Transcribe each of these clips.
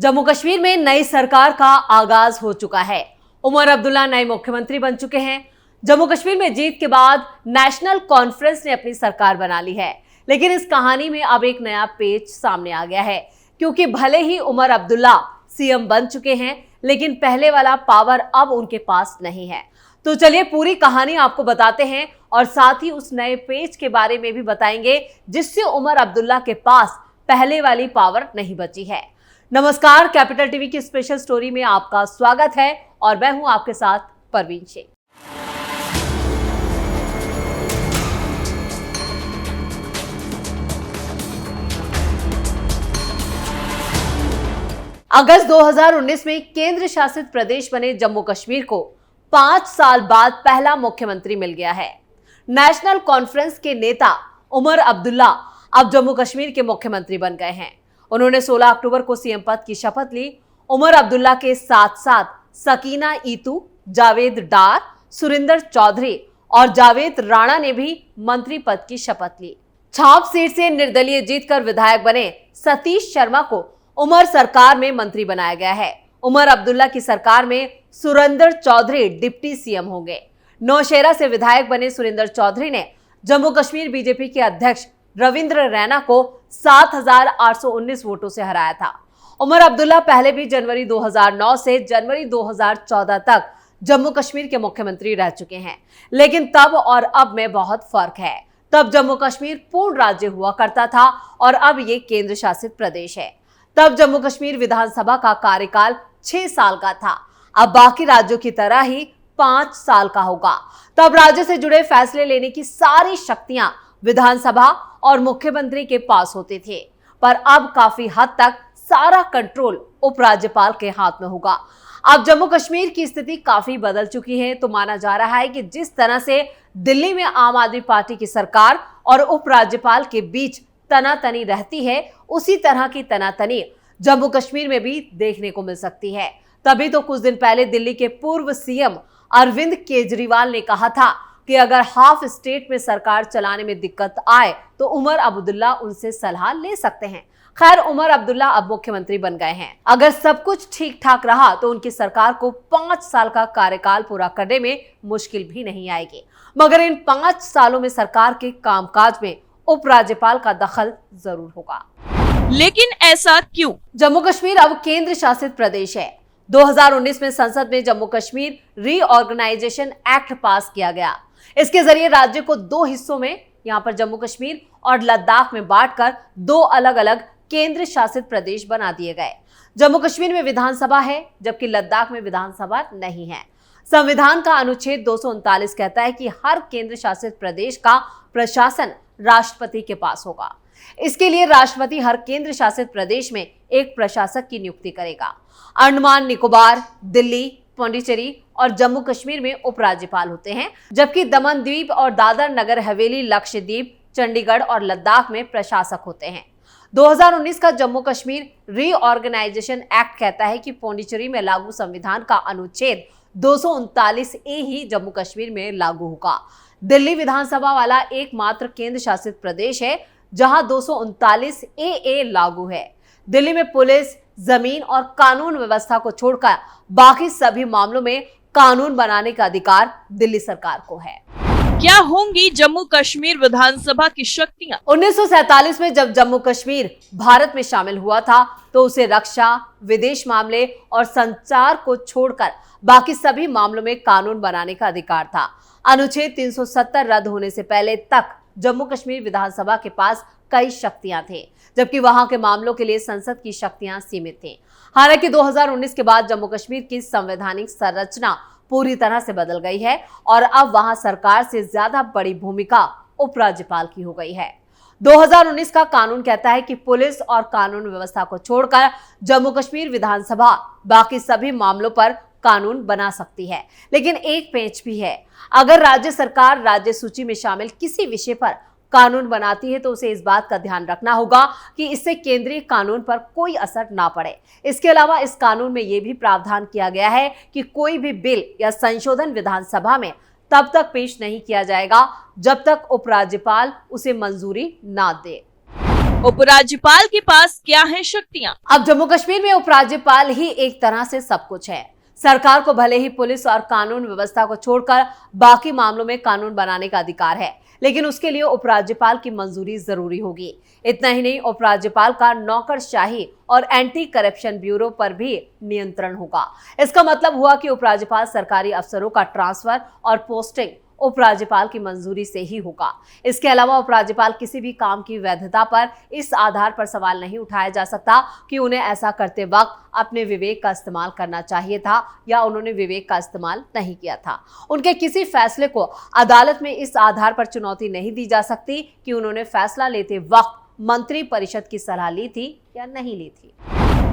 जम्मू कश्मीर में नई सरकार का आगाज हो चुका है। उमर अब्दुल्ला नए मुख्यमंत्री बन चुके हैं। जम्मू कश्मीर में जीत के बाद नेशनल कॉन्फ्रेंस ने अपनी सरकार बना ली है, लेकिन इस कहानी में अब एक नया पेच सामने आ गया है, क्योंकि भले ही उमर अब्दुल्ला सीएम बन चुके हैं, लेकिन पहले वाला पावर अब उनके पास नहीं है। तो चलिए पूरी कहानी आपको बताते हैं और साथ ही उस नए पेज के बारे में भी बताएंगे जिससे उमर अब्दुल्ला के पास पहले वाली पावर नहीं बची है। नमस्कार, कैपिटल टीवी की स्पेशल स्टोरी में आपका स्वागत है और मैं हूं आपके साथ परवीन शेख। अगस्त 2019 में केंद्र शासित प्रदेश बने जम्मू कश्मीर को 5 साल बाद पहला मुख्यमंत्री मिल गया है। नेशनल कॉन्फ्रेंस के नेता उमर अब्दुल्ला अब जम्मू कश्मीर के मुख्यमंत्री बन गए हैं। उन्होंने 16 अक्टूबर को सीएम पद की शपथ ली। उमर अब्दुल्ला के साथ साथ सकीना ईतू, जावेद डार, सुरिंदर चौधरी और जावेद राणा ने भी मंत्री पद की शपथ ली। छाप सीट से निर्दलीय जीतकर विधायक बने सतीश शर्मा को उमर सरकार में मंत्री बनाया गया है। उमर अब्दुल्ला की सरकार में सुरिंदर चौधरी डिप्टी सीएम होंगे। नौशेरा से विधायक बने सुरिंदर चौधरी ने जम्मू कश्मीर बीजेपी के अध्यक्ष रविंद्र रैना को 7,819 वोटों से हराया था। उमर अब्दुल्ला पहले भी जनवरी 2009 से जनवरी 2014 तक जम्मू कश्मीर के मुख्यमंत्री रह चुके हैं, लेकिन तब और अब में बहुत फर्क है। तब जम्मू कश्मीर पूर्ण राज्य हुआ करता था और अब ये केंद्र शासित प्रदेश है। तब जम्मू कश्मीर विधानसभा का कार्यकाल 6 साल का था, अब बाकी राज्यों की तरह ही 5 साल का होगा। तब राज्य से जुड़े फैसले लेने की सारी शक्तियां विधानसभा और मुख्यमंत्री के पास होते थे, पर अब काफी हद तक सारा कंट्रोल उपराज्यपाल के हाथ में होगा। अब जम्मू कश्मीर की स्थिति काफी बदल चुकी है, तो माना जा रहा है कि जिस तरह से दिल्ली में आम आदमी पार्टी की सरकार और उपराज्यपाल के बीच तनातनी रहती है, उसी तरह की तनातनी जम्मू कश्मीर में भी देखने को मिल सकती है। तभी तो कुछ दिन पहले दिल्ली के पूर्व सीएम अरविंद केजरीवाल ने कहा था कि अगर हाफ स्टेट में सरकार चलाने में दिक्कत आए तो उमर अब्दुल्ला उनसे सलाह ले सकते हैं। खैर, उमर अब्दुल्ला अब मुख्यमंत्री बन गए हैं। अगर सब कुछ ठीक ठाक रहा तो उनकी सरकार को 5 साल का कार्यकाल पूरा करने में मुश्किल भी नहीं आएगी, मगर इन 5 सालों में सरकार के कामकाज में उपराज्यपाल का दखल जरूर होगा। लेकिन ऐसा क्यों? जम्मू कश्मीर अब केंद्र शासित प्रदेश है। 2019 में संसद में Jammu Kashmir reorganisation act pass किया गया। इसके जरिए राज्य को 2 हिस्सों में, यहां पर जम्मू कश्मीर और लद्दाख में बांटकर 2 अलग अलग केंद्र शासित प्रदेश बना दिए गए। जम्मू कश्मीर में विधानसभा है, जबकि लद्दाख में विधानसभा नहीं है। संविधान का अनुच्छेद 239 कहता है कि हर केंद्र शासित प्रदेश का प्रशासन राष्ट्रपति के पास होगा। इसके लिए राष्ट्रपति हर केंद्र शासित प्रदेश में एक प्रशासक की नियुक्ति करेगा। अंडमान निकोबार, दिल्ली, पांडिचेरी और जम्मू कश्मीर में उपराज्यपाल होते हैं, जबकि दमन द्वीप और दादर नगर हवेली, लक्षद्वीप, चंडीगढ़ और लद्दाख में प्रशासक होते हैं। 2019 का जम्मू कश्मीर रीऑर्गेनाइजेशन एक्ट कहता है कि पांडिचेरी में लागू संविधान का अनुच्छेद 239A ही जम्मू कश्मीर में लागू होगा। दिल्ली विधानसभा वाला एकमात्र केंद्र शासित प्रदेश है जहां 239AA लागू है। दिल्ली में पुलिस, जमीन और कानून व्यवस्था को छोड़कर बाकी सभी मामलों में कानून बनाने का अधिकार दिल्ली सरकार को है। क्या होंगी जम्मू कश्मीर विधानसभा की शक्तियां? 1947 में जब जम्मू कश्मीर भारत में शामिल हुआ था तो उसे रक्षा, विदेश मामले और संचार को छोड़कर बाकी सभी मामलों में कानून बनाने का अधिकार था। अनुच्छेद 370 रद्द होने से पहले तक जम्मू कश्मीर विधानसभा के पास कई शक्तियां थे, जबकि वहां के मामलों के लिए संसद की शक्तियां सीमित थीं। हालांकि 2019 के बाद जम्मू कश्मीर की संवैधानिक संरचना पूरी तरह से बदल गई है और अब वहां सरकार से ज्यादा बड़ी भूमिका उपराज्यपाल की हो गई है। 2019 का कानून कहता है कि पुलिस और कानून व्यवस्था को छोड़कर जम्मू कश्मीर विधानसभा बाकी सभी मामलों पर कानून बना सकती है, लेकिन एक पेच भी है। अगर राज्य सरकार राज्य सूची में शामिल किसी विषय पर कानून बनाती है तो उसे इस बात का ध्यान रखना होगा कि इससे केंद्रीय कानून पर कोई असर ना पड़े। इसके अलावा इस कानून में यह भी प्रावधान किया गया है कि कोई भी बिल या संशोधन विधानसभा में तब तक पेश नहीं किया जाएगा जब तक उपराज्यपाल उसे मंजूरी ना दे। उपराज्यपाल के पास क्या हैं शक्तियां? अब जम्मू कश्मीर में उपराज्यपाल ही एक तरह से सब कुछ है। सरकार को भले ही पुलिस और कानून व्यवस्था को छोड़कर बाकी मामलों में कानून बनाने का अधिकार है, लेकिन उसके लिए उपराज्यपाल की मंजूरी जरूरी होगी। इतना ही नहीं, उपराज्यपाल का नौकरशाही और एंटी करप्शन ब्यूरो पर भी नियंत्रण होगा। इसका मतलब हुआ कि उपराज्यपाल सरकारी अफसरों का ट्रांसफर और पोस्टिंग उपराज्यपाल की मंजूरी से ही होगा। इसके अलावा उपराज्यपाल किसी भी काम की वैधता पर इस आधार पर सवाल नहीं उठाया जा सकता कि उन्हें ऐसा करते वक्त अपने विवेक का इस्तेमाल करना चाहिए था या उन्होंने विवेक का इस्तेमाल नहीं किया था। उनके किसी फैसले को अदालत में इस आधार पर चुनौती नहीं दी जा सकती कि उन्होंने फैसला लेते वक्त मंत्री परिषद की सलाह ली थी या नहीं ली थी।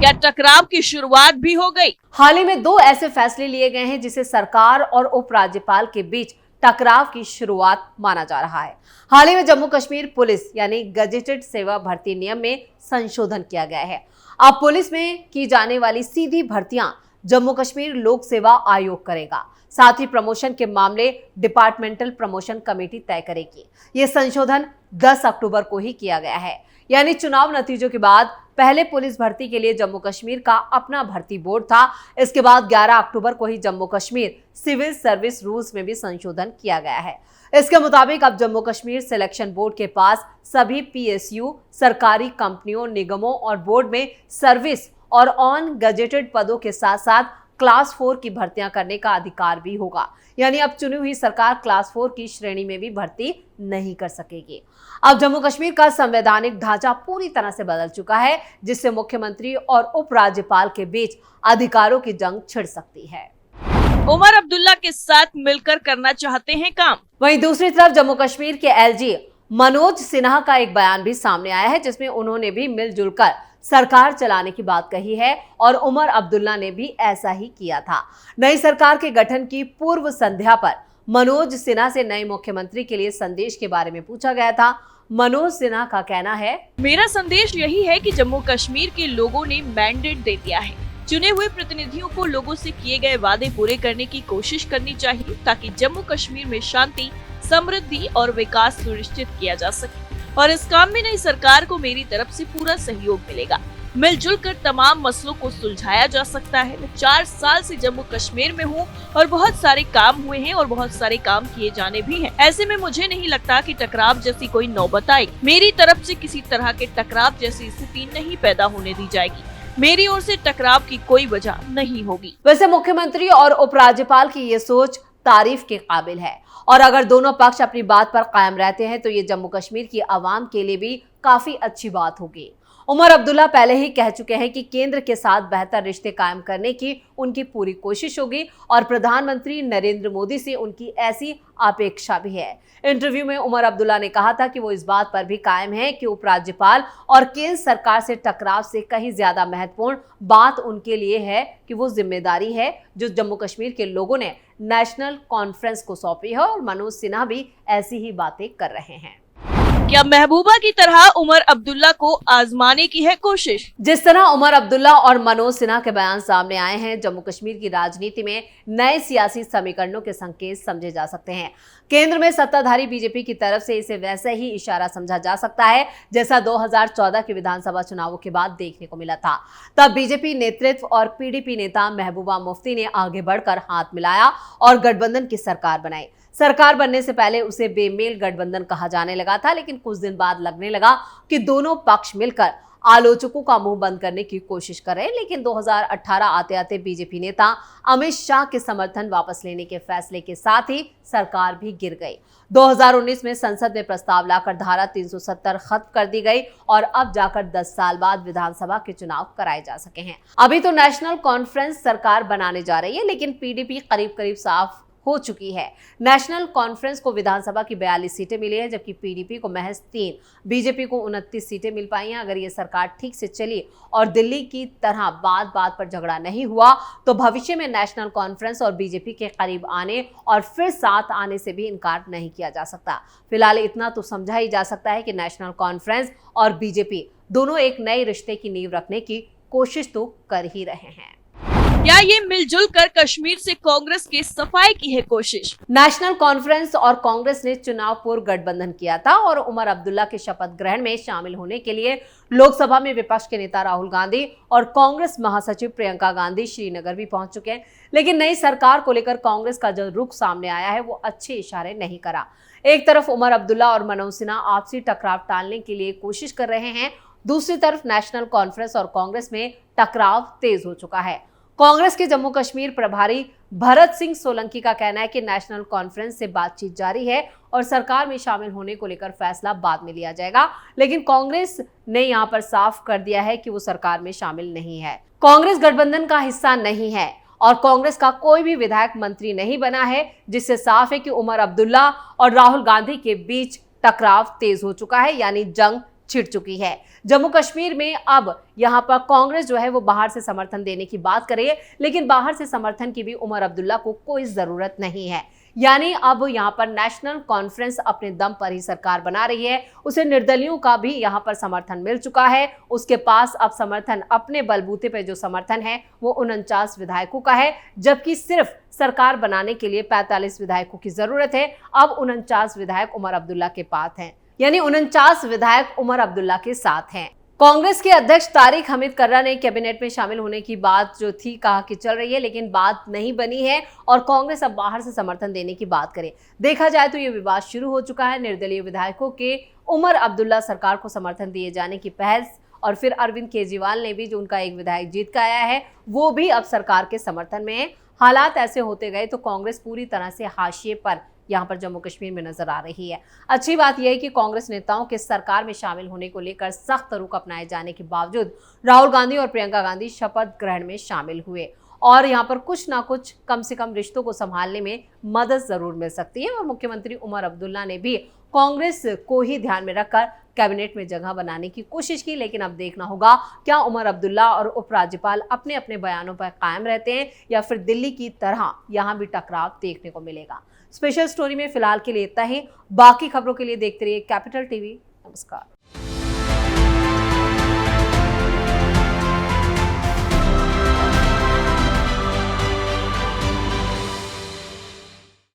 क्या टकराव की शुरुआत भी हो गई? हाल ही में 2 ऐसे फैसले लिए गए हैं जिसे सरकार और उपराज्यपाल के बीच टकराव की शुरुआत माना जा रहा है। हाल ही में जम्मू कश्मीर पुलिस यानी गजेटेड सेवा भर्ती नियम में संशोधन किया गया है। अब पुलिस में की जाने वाली सीधी भर्तियां जम्मू कश्मीर लोक सेवा आयोग करेगा। साथ ही प्रमोशन के मामले डिपार्टमेंटल प्रमोशन कमेटी तय करेगी। यह संशोधन 10 अक्टूबर को ही किया गया है, यानी चुनाव नतीजों के बाद। पहले पुलिस भर्ती के लिए जम्मू कश्मीर का अपना भर्ती बोर्ड था। इसके बाद 11 अक्टूबर को ही Jammu Kashmir civil service rules में भी संशोधन किया गया है। इसके मुताबिक अब जम्मू कश्मीर सिलेक्शन बोर्ड के पास सभी पीएसयू, सरकारी कंपनियों, निगमों और बोर्ड में सर्विस और ऑन गजेटेड पदों के साथ साथ क्लास 4 की भर्तियां करने का अधिकार भी होगा। यानी अब चुनी हुई सरकार क्लास 4 की श्रेणी में भी भर्ती नहीं कर सकेगी। अब जम्मू कश्मीर का संवैधानिक ढांचा पूरी तरह से बदल चुका है, जिससे मुख्यमंत्री और उपराज्यपाल के बीच अधिकारों की जंग छिड़ सकती है। उमर अब्दुल्ला के साथ मिलकर करना चाहते हैं काम। वहीं दूसरी तरफ जम्मू कश्मीर के एलजी मनोज सिन्हा का एक बयान भी सामने आया है, जिसमें उन्होंने भी मिलजुल कर सरकार चलाने की बात कही है और उमर अब्दुल्ला ने भी ऐसा ही किया था। नई सरकार के गठन की पूर्व संध्या पर मनोज सिन्हा से नए मुख्यमंत्री के लिए संदेश के बारे में पूछा गया था। मनोज सिन्हा का कहना है, मेरा संदेश यही है कि जम्मू कश्मीर के लोगों ने मैंडेट दे दिया है। चुने हुए प्रतिनिधियों को लोगों से किए गए वादे पूरे करने की कोशिश करनी चाहिए ताकि जम्मू कश्मीर में शांति, समृद्धि और विकास सुनिश्चित किया जा सके। और इस काम में नई सरकार को मेरी तरफ से पूरा सहयोग मिलेगा। मिलजुल कर तमाम मसलों को सुलझाया जा सकता है। मैं 4 साल से जम्मू कश्मीर में हूँ और बहुत सारे काम हुए हैं और बहुत सारे काम किए जाने भी हैं। ऐसे में मुझे नहीं लगता कि टकराव जैसी कोई नौबत आई। मेरी तरफ से किसी तरह के टकराव जैसी स्थिति नहीं पैदा होने दी जाएगी। मेरी ओर से टकराव की कोई वजह नहीं होगी। वैसे मुख्यमंत्री और उपराज्यपाल की ये सोच तारीफ के काबिल है और अगर दोनों पक्ष अपनी बात पर कायम रहते हैं तो ये जम्मू कश्मीर की आवाम के लिए भी काफी अच्छी बात होगी। उमर अब्दुल्ला पहले ही कह चुके हैं कि केंद्र के साथ बेहतर रिश्ते कायम करने की उनकी पूरी कोशिश होगी और प्रधानमंत्री नरेंद्र मोदी से उनकी ऐसी अपेक्षा भी है। इंटरव्यू में उमर अब्दुल्ला ने कहा था कि वो इस बात पर भी कायम है कि उपराज्यपाल और केंद्र सरकार से टकराव से कहीं ज्यादा महत्वपूर्ण बात उनके लिए है कि वो जिम्मेदारी है जो जम्मू कश्मीर के लोगों ने नेशनल कॉन्फ्रेंस को सौंपी है और मनोज सिन्हा भी ऐसी ही बातें कर रहे हैं। क्या महबूबा की तरह उमर अब्दुल्ला को आजमाने की है कोशिश? जिस तरह उमर अब्दुल्ला और मनोज सिन्हा के बयान सामने आए हैं, जम्मू कश्मीर की राजनीति में नए सियासी समीकरणों के संकेत समझे जा सकते हैं। केंद्र में सत्ताधारी बीजेपी की तरफ से इसे वैसे ही इशारा समझा जा सकता है जैसा 2014 के विधानसभा चुनावों के बाद देखने को मिला था। तब बीजेपी नेतृत्व और पीडीपी नेता महबूबा मुफ्ती ने आगे बढ़कर हाथ मिलाया और गठबंधन की सरकार बनाई। सरकार बनने से पहले उसे बेमेल गठबंधन कहा जाने लगा था, लेकिन कुछ दिन बाद लगने लगा कि दोनों पक्ष मिलकर आलोचकों का मुंह बंद करने की कोशिश कर रहे हैं। लेकिन 2018 आते आते बीजेपी नेता अमित शाह के समर्थन वापस लेने के फैसले के साथ ही सरकार भी गिर गई। 2019 में संसद में प्रस्ताव लाकर धारा 370 खत्म कर दी गई और अब जाकर 10 साल बाद विधानसभा के चुनाव कराए जा सके हैं। अभी तो नेशनल कॉन्फ्रेंस सरकार बनाने जा रही है, लेकिन पीडीपी करीब करीब साफ हो चुकी है। नेशनल कॉन्फ्रेंस को विधानसभा की 42 सीटें मिली है, जबकि पीडीपी को महज 3, बीजेपी को 29 सीटें मिल पाई हैं। अगर ये सरकार ठीक से चली और दिल्ली की तरह बात बात पर झगड़ा नहीं हुआ तो भविष्य में नेशनल कॉन्फ्रेंस और बीजेपी के करीब आने और फिर साथ आने से भी इनकार नहीं किया जा सकता। फिलहाल इतना तो समझा ही जा सकता है कि नेशनल कॉन्फ्रेंस और बीजेपी दोनों एक नए रिश्ते की नींव रखने की कोशिश तो कर ही रहे हैं। क्या ये मिलजुल कर कश्मीर से कांग्रेस की सफाई की है कोशिश? नेशनल कॉन्फ्रेंस और कांग्रेस ने चुनाव पूर्व गठबंधन किया था और उमर अब्दुल्ला के शपथ ग्रहण में शामिल होने के लिए लोकसभा में विपक्ष के नेता राहुल गांधी और कांग्रेस महासचिव प्रियंका गांधी श्रीनगर भी पहुंच चुके हैं। लेकिन नई सरकार को लेकर कांग्रेस का जो रुख सामने आया है वो अच्छे इशारे नहीं करा। एक तरफ उमर अब्दुल्ला और मनोज सिन्हा आपसी टकराव टालने के लिए कोशिश कर रहे हैं, दूसरी तरफ नेशनल कॉन्फ्रेंस और कांग्रेस में टकराव तेज हो चुका है। कांग्रेस के जम्मू कश्मीर प्रभारी भरत सिंह सोलंकी का कहना है कि नेशनल कॉन्फ्रेंस से बातचीत जारी है और सरकार में शामिल होने को लेकर फैसला बाद में लिया जाएगा। लेकिन कांग्रेस ने यहां पर साफ कर दिया है कि वो सरकार में शामिल नहीं है, कांग्रेस गठबंधन का हिस्सा नहीं है और कांग्रेस का कोई भी विधायक मंत्री नहीं बना है, जिससे साफ है कि उमर अब्दुल्ला और राहुल गांधी के बीच टकराव तेज हो चुका है, यानी जंग छिड़ चुकी है। जम्मू कश्मीर में अब यहां पर कांग्रेस जो है वो बाहर से समर्थन देने की बात कर रही है, लेकिन बाहर से समर्थन की भी उमर अब्दुल्ला को कोई जरूरत नहीं है। यानी अब यहां पर नेशनल कॉन्फ्रेंस अपने दम पर ही सरकार बना रही है। उसे निर्दलियों का भी यहां पर समर्थन मिल चुका है। उसके पास अब समर्थन, अपने बलबूते पे जो समर्थन है वो 49 विधायकों का है, जबकि सिर्फ सरकार बनाने के लिए 45 विधायकों की जरूरत है। अब 49 विधायक उमर अब्दुल्ला के पास हैं, यानी 49 विधायक उमर अब्दुल्ला के साथ हैं। कांग्रेस के अध्यक्ष तारिक हमीद कर्रा ने कैबिनेट में शामिल होने की बात जो थी कहा कि चल रही है, लेकिन बात नहीं बनी है और कांग्रेस अब बाहर से समर्थन देने की बात करे। देखा जाए तो ये विवाद शुरू हो चुका है। निर्दलीय विधायकों के उमर अब्दुल्ला सरकार को समर्थन दिए जाने की पहल और फिर अरविंद केजरीवाल ने भी, जो उनका एक विधायक जीत कर आया है, वो भी अब सरकार के समर्थन में है। हालात ऐसे होते गए तो कांग्रेस पूरी तरह से हाशिए पर यहाँ पर जम्मू कश्मीर में नजर आ रही है। अच्छी बात यह है कि कांग्रेस नेताओं के सरकार में शामिल होने को लेकर सख्त रुख अपनाए जाने के बावजूद राहुल गांधी और प्रियंका गांधी शपथ ग्रहण में शामिल हुए और यहाँ पर कुछ ना कुछ कम से कम रिश्तों को संभालने में मदद जरूर मिल सकती है। और मुख्यमंत्री उमर अब्दुल्ला ने भी कांग्रेस को ही ध्यान में रखकर कैबिनेट में जगह बनाने की कोशिश की, लेकिन अब देखना होगा क्या उमर अब्दुल्ला और उपराज्यपाल अपने अपने बयानों पर कायम रहते हैं या फिर दिल्ली की तरह यहाँ भी टकराव देखने को मिलेगा। स्पेशल स्टोरी में फिलहाल के लिए इतना ही। बाकी खबरों के लिए देखते रहिए कैपिटल टीवी। नमस्कार।